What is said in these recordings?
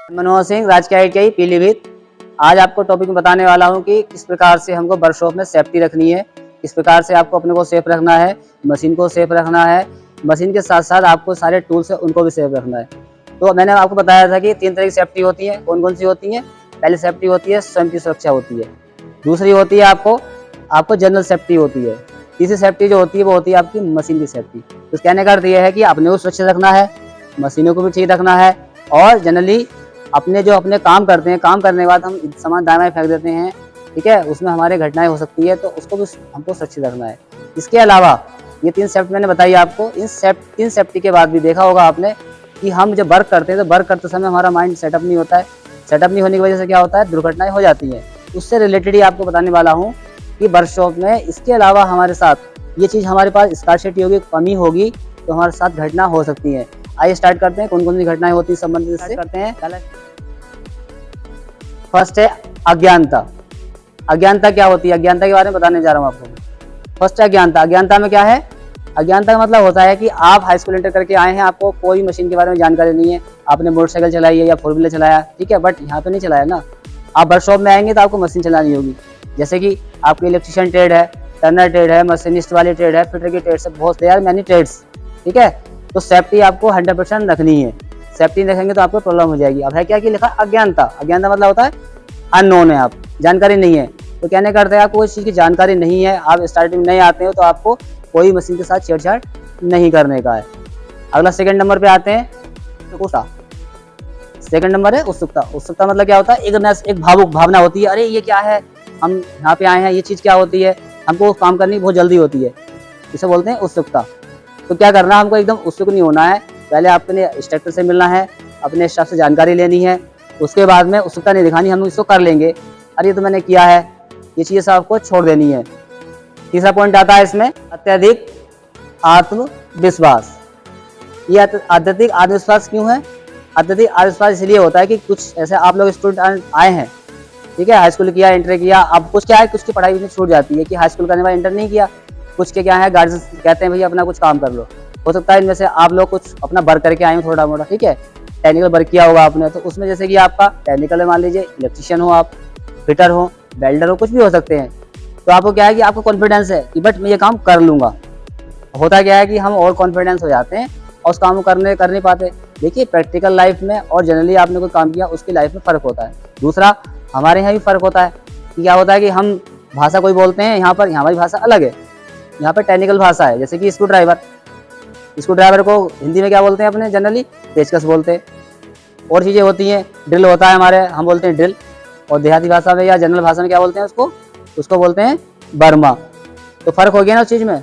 मनोहर सिंह, राजकीय ITI पीलीभीत। आज आपको टॉपिक में बताने वाला हूं कि किस प्रकार से हमको वर्कशॉप में सेफ्टी रखनी है, किस प्रकार से आपको अपने को सेफ रखना है, मशीन को सेफ रखना है, मशीन के साथ साथ आपको सारे टूल्स है उनको भी सेफ रखना है। तो मैंने आपको बताया था कि 3 तरह की सेफ्टी होती है। कौन कौन सी होती है? पहली सेफ्टी होती है स्वयं की सुरक्षा होती है, दूसरी होती है आपको जनरल सेफ्टी होती है, तीसरी सेफ्टी जो होती है वो होती है आपकी मशीन की सेफ्टी। तो कहने का अर्थ ये है कि अपने को सुरक्षित रखना है, मशीनों को भी ठीक रखना है, और जनरली अपने काम करते हैं, काम करने के बाद हम सामान दाएं बाएं फेंक देते हैं, ठीक है, उसमें हमारे घटनाएं हो सकती है, तो उसको भी हमको सुरक्षित रखना है। इसके अलावा ये 3 सेफ्टी मैंने बताई आपको। इन 3 सेफ्टी के बाद भी देखा होगा आपने कि हम जब वर्क करते हैं तो वर्क करते समय हमारा माइंड सेटअप नहीं होता है। सेटअप नहीं होने की वजह से क्या होता है, दुर्घटनाएं हो जाती हैं। उससे रिलेटेड ही आपको बताने वाला हूँ कि वर्कशॉप में इसके अलावा हमारे साथ ये चीज़ हमारे पास स्कार्सिटी होगी, कमी होगी, तो हमारे साथ घटना हो सकती है। आइए स्टार्ट करते हैं कौन कौन सी घटनाएं होती है संबंधित से करते हैं। फर्स्ट है अज्ञानता। अज्ञानता क्या होती है? अज्ञानता के बारे में बताने जा रहा हूँ आपको। फर्स्ट है अज्ञानता। अज्ञानता में क्या है? अज्ञानता का मतलब होता है कि आप हाई स्कूल इंटर करके आए हैं, आपको कोई मशीन के बारे में जानकारी नहीं है, आपने मोटरसाइकिल चलाई है या 4 व्हीलर चलाया, ठीक है, बट यहाँ पे नहीं चलाया ना। आप वर्कशॉप में आएंगे तो आपको मशीन चलानी होगी। जैसे कि आपकी इलेक्ट्रिशियन ट्रेड है, टर्नर ट्रेड है, मशीनिस्ट वाली ट्रेड है, फिटर की ट्रेड से बहुत यार मैनी ट्रेड्स, ठीक है। तो सेफ्टी आपको 100% रखनी है। सेफ्टी रखेंगे तो आपको प्रॉब्लम हो जाएगी। अब है क्या कि लिखा अज्ञानता। अज्ञानता मतलब होता है अननोन है, आप जानकारी नहीं है। तो कहने का अर्थ है आपको इस चीज़ की जानकारी नहीं है, आप स्टार्टिंग में नहीं आते हो, तो आपको कोई मशीन के साथ छेड़छाड़ नहीं करने का है। अगला सेकंड नंबर पे आते हैं उत्सुकता। सेकंड नंबर है उत्सुकता। उत्सुकता मतलब क्या होता है? एक भावुक भावना होती है, अरे ये क्या है, हम यहाँ पे आए हैं, ये चीज़ क्या होती है, हमको काम करने की बहुत जल्दी होती है, इसे बोलते हैं उत्सुकता। तो क्या करना है, हमको एकदम उत्सुक नहीं होना है। पहले आपने इंस्ट्रक्टर से मिलना है, अपने स्टाफ से जानकारी लेनी है, उसके बाद में उत्सुकता नहीं दिखानी, हम इसको कर लेंगे, अरे ये तो मैंने किया है, ये चीज़ सब आपको छोड़ देनी है। तीसरा पॉइंट आता है इसमें अत्यधिक आत्मविश्वास। ये अत्यधिक आत्मविश्वास क्यों है? अत्यधिक आत्मविश्वास इसलिए होता है कि कुछ ऐसे आप लोग स्टूडेंट आए हैं, ठीक है, हाई स्कूल किया, इंटर किया, अब कुछ क्या है, कुछ की पढ़ाई में छूट जाती है कि हाई स्कूल करने बाद इंटर नहीं किया, कुछ के क्या है गार्जियन कहते हैं भैया अपना कुछ काम कर लो। हो सकता है इनमें से आप लोग कुछ अपना वर्क करके आए हो थोड़ा मोटा, ठीक है, टेक्निकल वर्क किया होगा आपने, तो उसमें जैसे कि आपका टेक्निकल है, मान लीजिए इलेक्ट्रिशियन हो आप, फिटर हो, वेल्डर हो, कुछ भी हो सकते हैं। तो आपको क्या है कि आपको कॉन्फिडेंस है कि बट मैं ये काम कर लूँगा। होता क्या है कि हम और कॉन्फिडेंस हो जाते हैं और उस काम को कर नहीं पाते। देखिए प्रैक्टिकल लाइफ में और जनरली आपने कोई काम किया उसकी लाइफ में फ़र्क होता है। दूसरा हमारे यहाँ भी फ़र्क होता है कि क्या होता है कि हम भाषा कोई बोलते हैं, यहाँ हमारी भाषा अलग है, यहाँ पर टेक्निकल भाषा है। जैसे कि स्क्रू ड्राइवर को हिंदी में क्या बोलते हैं अपने जनरली? पेचकस बोलते हैं। और चीज़ें होती हैं, ड्रिल होता है हमारे, हम बोलते हैं ड्रिल, और देहाती भाषा में या जनरल भाषा में क्या बोलते हैं उसको बोलते हैं बर्मा। तो फ़र्क हो गया ना उस चीज़ में।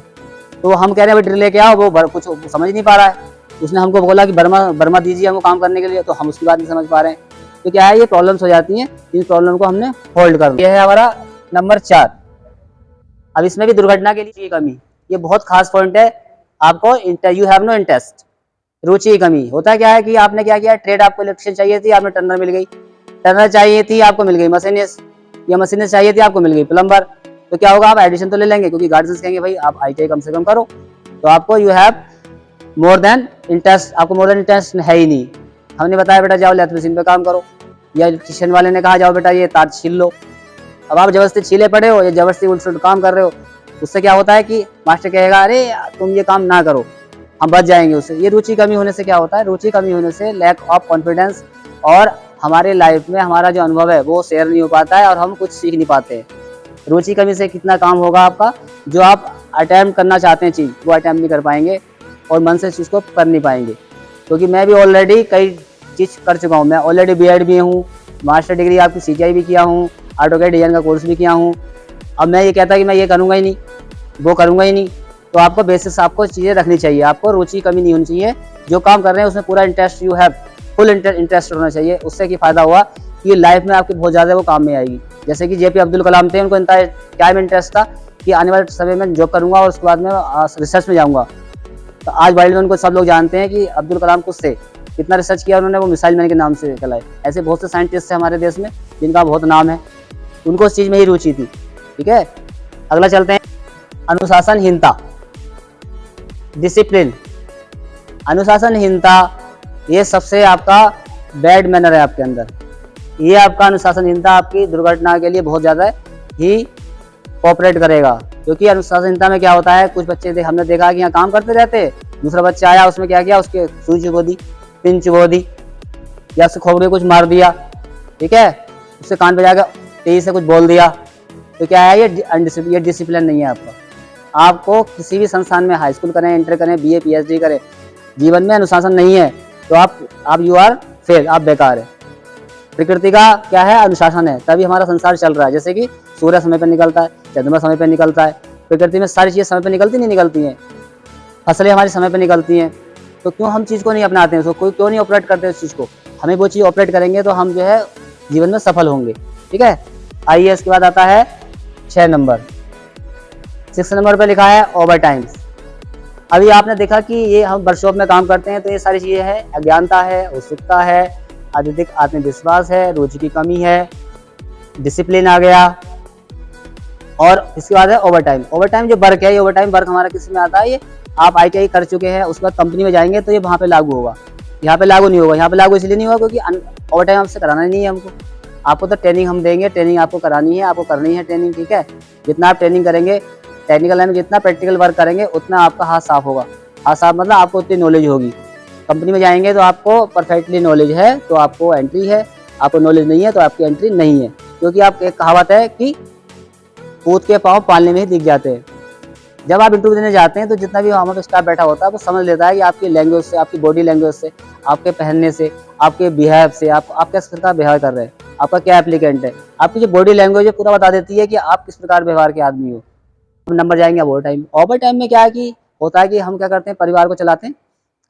तो हम कह रहे हैं भाई ड्रिल लेके आओ, वो कुछ समझ नहीं पा रहा है, उसने हमको बोला कि बर्मा दीजिए हमको काम करने के लिए, तो हम उसकी बात नहीं समझ पा रहे हैं। तो क्या है, ये प्रॉब्लम्स हो जाती हैं, इन प्रॉब्लम को हमने होल्ड कर लिया। यह है हमारा नंबर 4। अब इसमें भी दुर्घटना के लिए कमी, ये बहुत खास पॉइंट है। आपको यू हैव नो इंटरेस्ट, रुचि की कमी। होता क्या है कि आपने क्या किया, ट्रेड आपको इलेक्ट्रिशियन चाहिए थी, आपने टर्नर मिल गई, टर्नर चाहिए थी आपको मिल गई मशीनिस्ट, या मशीनिस्ट चाहिए थी आपको मिल गई प्लम्बर। तो क्या होगा, आप एडिशन तो ले लेंगे क्योंकि गार्जियंस कहेंगे भाई आप ITI कम से कम करो। तो आपको you have more than interest, आपको मोर देन इंटरेस्ट है ही नहीं। हमने बताया बेटा जाओ लेथ मशीन पे काम करो, या इलेक्ट्रिशियन वाले ने कहा जाओ बेटा ये तार छील लो। अब आप जबरदस्ती छीले पड़े हो या जबरदस्ती उल्ट काम कर रहे हो, उससे क्या होता है कि मास्टर कहेगा अरे तुम ये काम ना करो, हम बच जाएंगे उससे। ये रुचि कमी होने से क्या होता है, रुचि कमी होने से लैक ऑफ कॉन्फिडेंस, और हमारे लाइफ में हमारा जो अनुभव है वो शेयर नहीं हो पाता है और हम कुछ सीख नहीं पाते हैं। रुचि कमी से कितना काम होगा आपका, जो आप अटैम्प्ट करना चाहते हैं चीज़ वो अटैम्प्ट नहीं कर पाएंगे और मन से चीज़ को कर नहीं पाएंगे। क्योंकि मैं भी ऑलरेडी कई चीज़ कर चुका हूँ, मैं ऑलरेडी B.Ed भी हूँ, मास्टर डिग्री आपकी CTI भी किया हूँ, AutoCAD डिजाइन का कोर्स भी किया हूँ। अब मैं ये कहता कि मैं ये करूँगा ही नहीं, वो करूँगा ही नहीं, तो आपको बेसिस आपको चीज़ें रखनी चाहिए। आपको रुचि कमी नहीं होनी चाहिए, जो काम कर रहे हैं उसमें पूरा interest, you have full interest होना चाहिए। उससे की फ़ायदा हुआ कि लाइफ में आपके बहुत ज़्यादा वो काम में आएगी। जैसे कि JP अब्दुल कलाम थे, उनको क्या में इंटरेस्ट था कि आने वाले समय में जॉब करूँगा और उसके बाद में रिसर्च में जाऊँगा। तो आज वर्ल्ड में उनको सब लोग जानते हैं कि अब्दुल कलाम खुद से कितना रिसर्च किया उन्होंने, वो मिसाइल मैन के नाम से चलाए। ऐसे बहुत से साइंटिस्ट हैं हमारे देश में जिनका बहुत नाम है, उनको उस चीज़ में ही रुचि थी, ठीक है। अगला चलते हैं अनुशासनहीनता, डिसिप्लिन। अनुशासनहीनता ये सबसे आपका बैड मैनर है आपके अंदर। ये आपका अनुशासनहीनता आपकी दुर्घटना के लिए बहुत ज़्यादा ही कोऑपरेट करेगा। क्योंकि अनुशासनहीनता में क्या होता है, कुछ बच्चे हमने देखा कि यहाँ काम करते रहते, दूसरा बच्चा आया, उसमें क्या किया, उसके सुई चुबो दी, पिन चुबो दी, या उसके खोपड़ी कुछ मार दिया, ठीक है, उससे कान पे जाकर तेजी से कुछ बोल दिया। तो क्या है, ये डिसिप्लिन नहीं है आपका। आपको किसी भी संस्थान में, हाई स्कूल करें, इंटर करें, बीए पीएचडी करें, जीवन में अनुशासन नहीं है तो आप यू आर फेल, आप बेकार है। प्रकृति का क्या है, अनुशासन है, तभी हमारा संसार चल रहा है। जैसे कि सूर्य समय पर निकलता है, चंद्रमा समय पर निकलता है, प्रकृति में सारी चीज़ें समय पर निकलती नहीं निकलती हैं, फसलें हमारी समय पर निकलती हैं। तो क्यों हम चीज़ को नहीं अपनाते हैं, उसको कोई क्यों नहीं ऑपरेट करते उस चीज़ को। हमें वो चीज़ ऑपरेट करेंगे तो हम जो है जीवन में सफल होंगे, ठीक है। आइए इसके बाद आता है 6 नंबर। 6 नंबर पे लिखा है ओवर टाइम्स। अभी आपने देखा कि ये हम वर्कशॉप में काम करते हैं तो ये सारी चीज़ें हैं, अज्ञानता है, उत्सुकता है, अत्यधिक आत्मविश्वास है, रुचि की कमी है, डिसिप्लिन आ गया। और इसके बाद है ओवर टाइम। ओवर टाइम जो वर्क है, ये ओवर टाइम वर्क हमारा किस में आता है, ये आप ITI कर चुके हैं, उसके बाद कंपनी में जाएंगे तो ये वहाँ पे लागू होगा। यहाँ पे लागू नहीं होगा। यहाँ पे लागू इसलिए नहीं होगा क्योंकि ओवर टाइम आपसे कराना नहीं है हमको। आपको तो ट्रेनिंग हम देंगे, ट्रेनिंग आपको करानी है, आपको करनी है ट्रेनिंग, ठीक है। जितना आप ट्रेनिंग करेंगे, टेक्निकल लाइन में जितना प्रैक्टिकल वर्क करेंगे, उतना आपका हाथ साफ होगा। हाथ साफ मतलब आपको उतनी नॉलेज होगी। कंपनी में जाएंगे तो आपको परफेक्टली नॉलेज है तो आपको एंट्री है, आपको नॉलेज नहीं है तो आपकी एंट्री नहीं है। क्योंकि आप एक कहावत है कि पूत के पाँव पालने में ही दिख जाते हैं। जब आप इंटरव्यू देने जाते हैं तो जितना भी वहाँ पर स्टाफ बैठा होता है वो समझ लेता है कि आपकी लैंग्वेज से, आपकी बॉडी लैंग्वेज से, आपके पहनने से, आपके बिहेव से, आप किस प्रकार व्यवहार कर रहे हैं, आपका क्या एप्लीकेंट है, आपकी जो बॉडी लैंग्वेज है पूरा बता देती है कि आप किस प्रकार व्यवहार के आदमी हो। नंबर जाएंगे ओवर टाइम। ओवर टाइम में क्या है कि होता है कि हम क्या करते हैं, परिवार को चलाते हैं,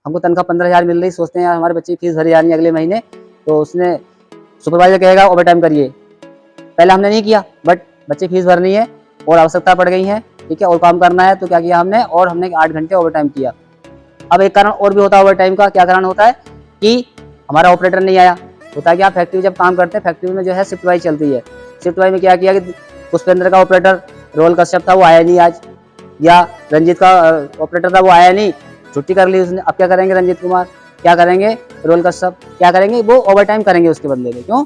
हमको तनख्वाह 15,000 मिल रही, सोचते हैं यार हमारे बच्चे की फीस भरी जानी है अगले महीने, तो उसने सुपरवाइजर कहेगा ओवर टाइम करिए। पहले हमने नहीं किया, बट बच्चे फीस भरनी है और आवश्यकता पड़ गई है, ठीक है, और काम करना है, तो क्या किया हमने, और हमने 8 घंटे ओवर टाइम किया। अब एक कारण और भी होता है ओवर टाइम का। क्या कारण होता है कि हमारा ऑपरेटर नहीं आया। होता है कि आप फैक्ट्री में जब काम करते हैं, फैक्ट्री में जो है शिफ्ट वाइज चलती है। शिफ्ट वाइज में क्या किया कि पुष्पेंद्र का ऑपरेटर रोल कश्यप था, वो आया नहीं आज, या रंजीत का ऑपरेटर था, वो आया नहीं, छुट्टी कर ली उसने। अब क्या करेंगे रंजीत कुमार, क्या करेंगे रोल कश्यप, क्या करेंगे, वो ओवर टाइम करेंगे उसके बदले में। क्यों,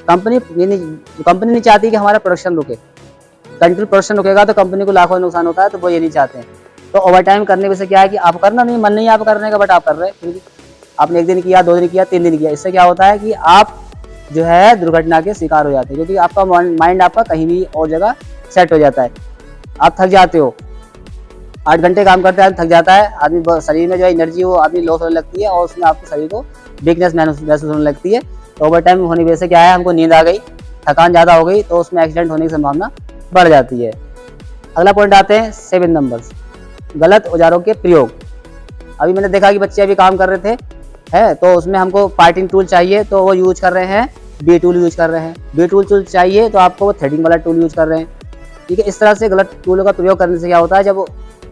कंपनी नहीं चाहती कि हमारा प्रोडक्शन रुके। कंट्रोल प्रोडक्शन रुकेगा तो कंपनी को लाखों नुकसान होता है, तो वो ये नहीं चाहते हैं। तो ओवर टाइम करने से क्या है कि आप करना नहीं, मन नहीं आप करने का, बट आप कर रहे हैं क्योंकि आपने 1 दिन किया, 2 दिन किया, 3 दिन किया। इससे क्या होता है कि आप जो है दुर्घटना के शिकार हो जाते हैं, क्योंकि आपका माइंड आपका कहीं भी और जगह सेट हो जाता है। आप थक जाते हो, 8 घंटे काम करते हैं, थक जाता है आदमी, शरीर में जो एनर्जी वो आदमी लॉस होने लगती है और उसमें आपको शरीर को वीकनेस महसूस होने लगती है। तो ओवर टाइम होने की वजह से क्या है, हमको नींद आ गई, थकान ज़्यादा हो गई, तो उसमें एक्सीडेंट होने की संभावना बढ़ जाती है। अगला पॉइंट आते हैं 7 नंबर्स, गलत औजारों के प्रयोग। अभी मैंने देखा कि बच्चे अभी काम कर रहे थे, है, तो उसमें हमको पार्टिंग टूल चाहिए तो वो यूज कर रहे हैं, बी टूल यूज कर रहे हैं। बी टूल चाहिए तो आपको वो थ्रेडिंग वाला टूल यूज कर रहे हैं, ठीक है। इस तरह से गलत टूलों का प्रयोग करने से क्या होता है, जब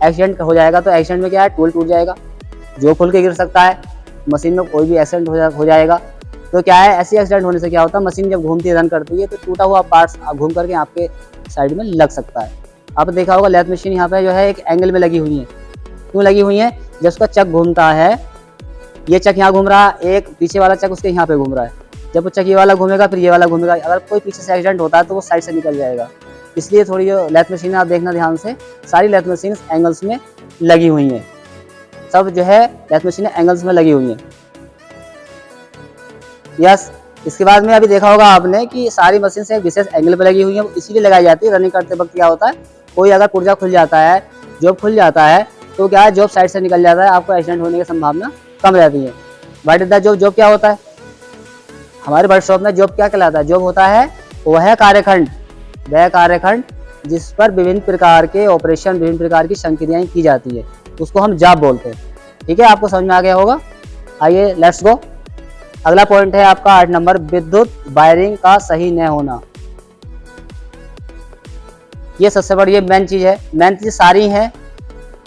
एक्सीडेंट हो जाएगा तो एक्सीडेंट में क्या है, टूल टूट जाएगा, जो खुल के गिर सकता है, मशीन में कोई भी एक्सीडेंट हो जाएगा। तो क्या है, ऐसे एक्सीडेंट होने से क्या होता है, मशीन जब घूमती है, रन करती है, तो टूटा हुआ पार्ट्स घूम करके आपके साइड में लग सकता है। आपने देखा होगा लेथ मशीन यहाँ पे जो है एक एंगल में लगी हुई है। क्यों लगी हुई है, जब उसका चक घूमता है, ये चक यहाँ घूम रहा है, एक पीछे वाला चक उसके यहाँ पे घूम रहा है। जब वो चक ये वाला घूमेगा फिर ये वाला घूमेगा, अगर कोई पीछे से एक्सीडेंट होता है तो वो साइड से निकल जाएगा। इसलिए थोड़ी जो लेथ मशीन आप देखना ध्यान से, सारी लेथ मशीन एंगल्स में लगी हुई हैं, सब जो है लेथ मशीन एंगल्स में लगी हुई हैं। यस, इसके बाद में अभी देखा होगा आपने कि सारी मशीन से विशेष एंगल पे लगी हुई है, इसीलिए लगाई जाती है। रनिंग करते वक्त क्या होता है, कोई अगर पुर्जा खुल जाता है, जॉब खुल जाता है, तो क्या है, जॉब साइड से निकल जाता है, आपको एक्सीडेंट होने की संभावना कम रहती है। What is the job, job क्या होता है, हमारे वर्कशॉप में जॉब क्या कहलाता है, जॉब होता है वह कार्यखंड, वह कार्यखंड जिस पर विभिन्न प्रकार के ऑपरेशन, विभिन्न प्रकार की संक्रियाएं की जाती है, उसको हम जॉब बोलते हैं, ठीक है। आपको समझ में आ गया होगा। आइए लेट्स गो। अगला पॉइंट है आपका 8 नंबर, विद्युत वायरिंग का सही न होना। ये सबसे बड़ी मेन चीज है, मेन चीज सारी है।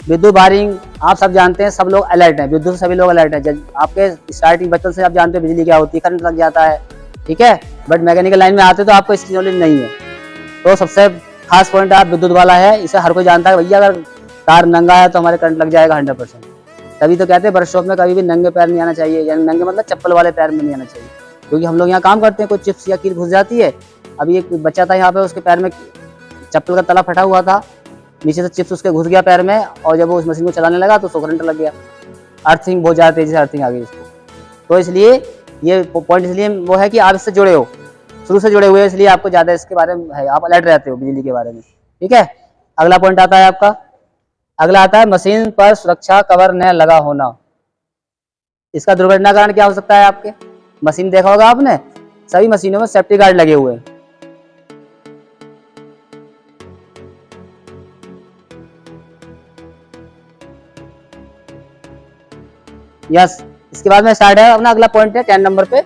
विद्युत वायरिंग आप सब जानते हैं, सब लोग अलर्ट हैं, विद्युत से सभी लोग अलर्ट हैं। आपके स्टार्टिंग बचपन से आप जानते हो बिजली क्या होती है, करंट लग जाता है, ठीक है, बट मैकेनिकल लाइन में आते तो आपको इसकी नॉलेज नहीं है। तो सबसे खास पॉइंट आप विद्युत वाला है, इसे हर कोई जानता है, भैया अगर तार नंगा है तो हमारे करंट लग जाएगा 100%। तभी तो कहते हैं वर्कशॉप में कभी भी नंगे पैर नहीं आना चाहिए, यानी नंगे मतलब चप्पल वाले पैर में नहीं आना चाहिए। क्योंकि हम लोग यहाँ काम करते हैं, कोई चिप्स या कील घुस जाती है। अभी एक बच्चा था यहाँ पे, उसके पैर में चप्पल का तला फटा हुआ था, नीचे से चिप्स उसके घुस गया पैर में, और जब वो उस मशीन को चलाने लगा तो उसको करंट लग गया। अर्थिंग बहुत ज़्यादा तेजी से अर्थिंग आ गई इसको। तो इसलिए ये पॉइंट इसलिए वो है कि आप इससे जुड़े हो, शुरू से जुड़े हुए हैं, इसलिए आपको ज़्यादा इसके बारे में है, आप अलर्ट रहते हो बिजली के बारे में। ठीक है, अगला पॉइंट आता है आपका, अगला आता है मशीन पर सुरक्षा कवर न लगा होना। इसका दुर्घटना कारण क्या हो सकता है? आपके मशीन देखा होगा आपने, सभी मशीनों में सेफ्टी गार्ड लगे हुए हैं। यस, इसके बाद में स्टार्ट है अपना अगला पॉइंट है 10 नंबर पे,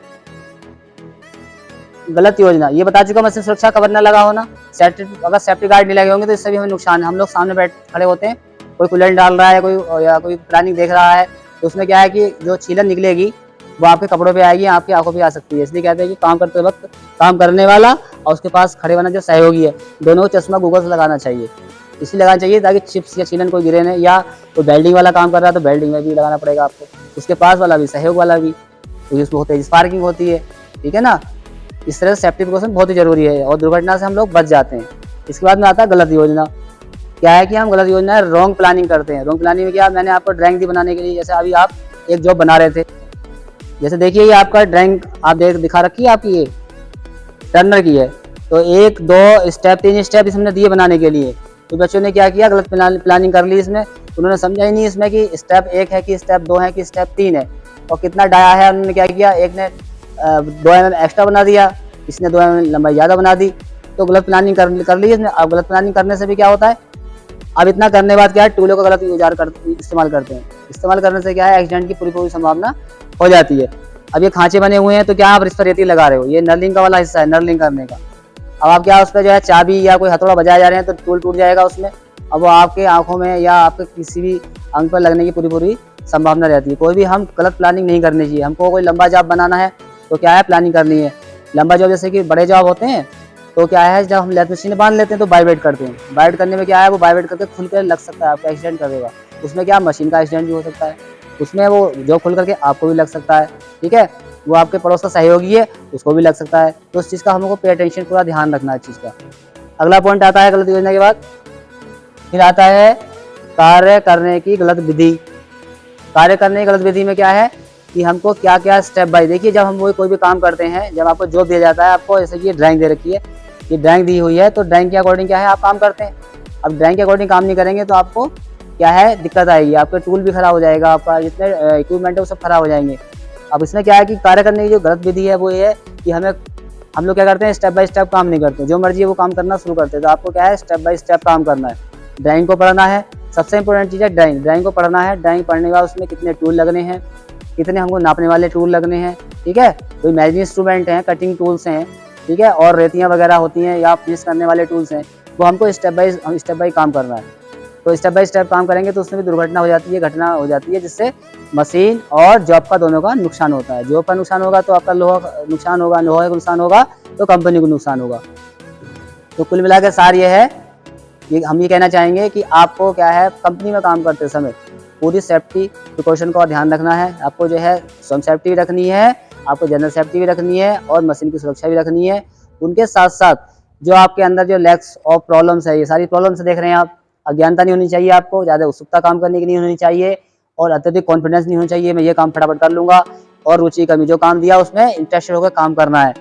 गलत योजना। ये बता चुका मशीन सुरक्षा कवर न लगा होना। अगर सेफ्टी गार्ड नहीं लगे होंगे तो इससे भी हमें नुकसान है। हम लोग सामने बैठ खड़े होते हैं, कोई कूलेंट डाल रहा है कोई प्लानिंग देख रहा है, तो उसमें क्या है कि जो छीलन निकलेगी वो आपके कपड़ों पे आएगी, आपकी आंखों पे आ सकती है। इसलिए कहते हैं कि काम करते वक्त काम करने वाला और उसके पास खड़े वाला जो सहयोगी है, दोनों को चश्मा गूगल से लगाना चाहिए। इसलिए लगाना चाहिए ताकि चिप्स या छीलन कोई गिरे नहीं, या कोई वेल्डिंग वाला काम कर रहा है तो वेल्डिंग में भी लगाना पड़ेगा आपको, उसके पास वाला भी, सहयोग वाला भी, क्योंकि उसमें होते स्पार्किंग होती है। ठीक है ना, इस तरह से सेफ्टी प्रिकॉशन बहुत ही जरूरी है और दुर्घटना से हम लोग बच जाते हैं। इसके बाद में आता है गलत योजना। क्या है कि हम गलत योजना रॉन्ग प्लानिंग करते हैं। रॉन्ग प्लानिंग में क्या, मैंने आपको ड्राइंग दी बनाने के लिए, जैसे अभी आप एक जॉब बना रहे थे, जैसे देखिए ये आपका ड्राइंग आप दिखा रखी है आपकी, ये टर्नर की है, तो 1 2 स्टेप 3 स्टेप इसमें दिए बनाने के लिए। तो बच्चों ने क्या किया, गलत प्लानिंग कर ली इसमें, उन्होंने समझा ही नहीं इसमें कि स्टेप 1 है कि स्टेप 2 है कि स्टेप 3 है, और कितना डाया है। उन्होंने क्या किया, एक ने 2 mm एक्स्ट्रा बना दिया, इसने 2 mm लंबाई ज़्यादा बना दी, तो गलत प्लानिंग कर ली इसने। अब गलत प्लानिंग करने से भी क्या होता है, अब इतना करने के बाद क्या है, टूलों का गलत इस्तेमाल करते हैं। इस्तेमाल करने से क्या है, एक्सीडेंट की पूरी संभावना हो जाती है। अब ये खांचे बने हुए हैं तो क्या आप इस पर रेती लगा रहे हो, ये नर्लिंग का वाला हिस्सा है, नर्लिंग करने का। अब आप क्या उस पर जो है चाबी या कोई हथौड़ा बजाए जा रहे हैं तो टूल टूट जाएगा उसमें, अब वो आपके आंखों में या आपके किसी भी अंग पर लगने की पूरी संभावना रहती है। कोई भी हम गलत प्लानिंग नहीं करनी चाहिए। हमको कोई लंबा जॉब बनाना है तो क्या है, प्लानिंग करनी है। लंबा जॉब जैसे कि बड़े जॉब होते हैं तो क्या है, जब हम लेथ मशीन बांध लेते हैं तो वाइब्रेट करते हैं। वाइब्रेट करने में क्या है, वो वाइब्रेट करके खुल कर लग सकता है, आपका एक्सीडेंट करेगा। उसमें क्या, मशीन का एक्सीडेंट भी हो सकता है, उसमें वो जो खुल करके आपको भी लग सकता है। ठीक है, वो आपके पड़ोस का सहयोगी है, उसको भी लग सकता है। तो उस चीज़ का हमको पे अटेंशन, पूरा ध्यान रखना है चीज़ का। अगला पॉइंट आता है गलत योजना के बाद, फिर आता है कार्य करने की गलत विधि। कार्य करने की गलत विधि में क्या है कि हमको क्या क्या स्टेप बाय, देखिए जब हम कोई भी काम करते हैं, जब आपको जॉब दिया जाता है, आपको जैसे कि ड्राइंग दे रखी है, ये ड्राइंग दी हुई है, तो ड्राइंग के अकॉर्डिंग क्या है आप काम करते हैं। अब ड्राइंग के अकॉर्डिंग काम नहीं करेंगे तो आपको क्या है, दिक्कत आएगी, आपका टूल भी खराब हो जाएगा, आपका जितने इक्विपमेंट है वो सब खराब हो जाएंगे। अब इसमें क्या है कि कार्य करने की जो गलत विधि है वो ये है कि हम लोग क्या करते हैं, स्टेप बाय स्टेप काम नहीं करते, जो मर्जी है वो काम करना शुरू करते हैं। तो आपको क्या है, स्टेप बाय स्टेप काम करना है। ड्राइंग को पढ़ना है, सबसे इंपॉर्टेंट चीज़ है ड्राइंग को पढ़ना है। ड्राइंग पढ़ने के बाद उसमें कितने टूल लगने हैं, कितने हमको नापने वाले टूल लगने हैं। ठीक है, कोई मेजरिंग इंस्ट्रूमेंट हैं, कटिंग टूल्स हैं, ठीक है, और रेतियाँ वगैरह होती हैं या फिनिश करने वाले टूल्स हैं, वो हमको स्टेप बाय काम करना है। तो स्टेप बाय स्टेप काम करेंगे तो उसमें भी दुर्घटना हो जाती है, घटना हो जाती है, जिससे मशीन और जॉब का दोनों का नुकसान होता है। जॉब का नुकसान होगा तो आपका लोहा का नुकसान होगा, लोहे का नुकसान होगा तो कंपनी को नुकसान होगा। तो कुल मिलाकर सार ये है, हम ये कहना चाहेंगे कि आपको क्या है, कंपनी में काम करते समय पूरी सेफ्टी प्रिकॉशन का ध्यान रखना है। आपको जो है स्वयं सेफ्टी भी रखनी है, आपको जनरल सेफ्टी भी रखनी है और मशीन की सुरक्षा भी रखनी है। उनके साथ साथ जो आपके अंदर जो लैक्स ऑफ प्रॉब्लम्स है, ये सारी प्रॉब्लम्स देख रहे हैं आप, अज्ञानता नहीं होनी चाहिए आपको, ज़्यादा उत्सुकता काम करने की नहीं होनी चाहिए और अत्यधिक कॉन्फिडेंस नहीं होना चाहिए, मैं ये काम फटाफट कर लूँगा, और रुचि कमी, जो काम दिया उसमें इंटरेस्टेड होकर काम करना है।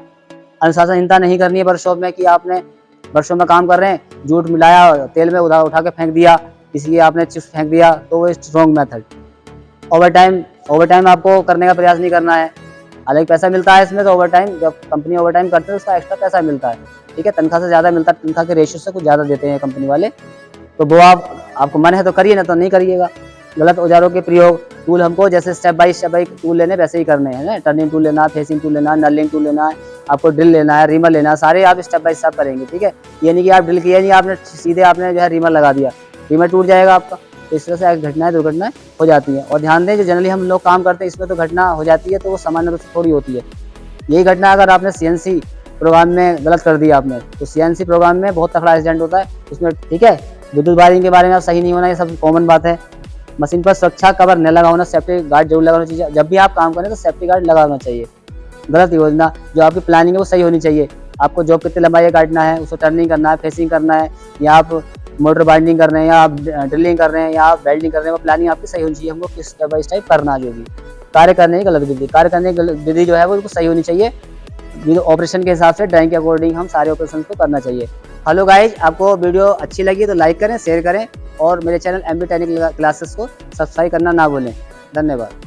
अनुशासनहीनता नहीं करनी है वर्कशॉप में कि आपने वर्कशॉप में काम कर रहे हैं, झूठ मिलाया, तेल में उठा के फेंक दिया, इसलिए आपने चिप्स फेंक दिया, तो वो रॉन्ग मेथड। ओवर टाइम आपको करने का प्रयास नहीं करना है। हालांकि पैसा मिलता है इसमें, तो ओवर टाइम जब कंपनी ओवर टाइम करते हैं उसका एक्स्ट्रा पैसा मिलता है। ठीक है, तनख्वाह से ज़्यादा मिलता है, तनख्वाह के रेशियो से कुछ ज़्यादा देते हैं कंपनी वाले, तो वो आपको मन है तो करिए, ना तो नहीं करिएगा। गलत औजारों के प्रयोग, टूल हमको जैसे स्टेप बाय टूल लेने वैसे ही करने हैं ना, टर्निंग टूल लेना, फेसिंग टूल लेना, नर्लिंग टूल लेना है, आपको ड्रिल लेना है, रीमर लेना है, सारे आप स्टेप बाय स्टेप करेंगे। ठीक है, ये नहीं कि आप ड्रिल किया नहीं, आपने सीधे आपने जो है रीमर लगा दिया, रीमर टूट जाएगा आपका। तो इस तरह से दुर्घटनाएं हो जाती हैं। और ध्यान दें, जो जनरली हम लोग काम करते हैं इसमें तो घटना हो जाती है, तो वो सामान्य रूप से थोड़ी होती है। यही घटना अगर आपने CNC प्रोग्राम में गलत कर दिया आपने, तो CNC प्रोग्राम में बहुत तगड़ा एक्सीडेंट होता है उसमें। ठीक है, विद्युत वायरिंग के बारे में आप सही नहीं होना, ये सब कॉमन बात है। मशीन पर सुरक्षा कवर न लगा होना, सेफ्टी गार्ड जरूर लगाना चाहिए। जब भी आप काम करें तो सेफ्टी गार्ड लगाना चाहिए। गलत योजना, जो आपकी प्लानिंग है वो सही होनी चाहिए। आपको जॉब कितनी लंबाई काटना है, उसको टर्निंग करना है, फेसिंग करना है, या आप मोटर बाइंडिंग कर रहे हैं, या आप ड्रिलिंग कर रहे हैं, या आप वेल्डिंग कर रहे हैं, वो प्लानिंग आपकी सही होनी चाहिए। हमको किस स्टेप बाय स्टेप करना, जो भी कार्य करने की गलत विधि, कार्य करने की गलत विधि जो है वो बिल्कुल सही होनी चाहिए। ऑपरेशन के हिसाब से ड्राइंग के अकॉर्डिंग हम सारे ऑपरेशन को करना चाहिए। हेलो गाइज, आपको वीडियो अच्छी लगी तो लाइक करें, शेयर करें, और मेरे चैनल MB टेक्निकल क्लासेस को सब्सक्राइब करना ना भूलें। धन्यवाद।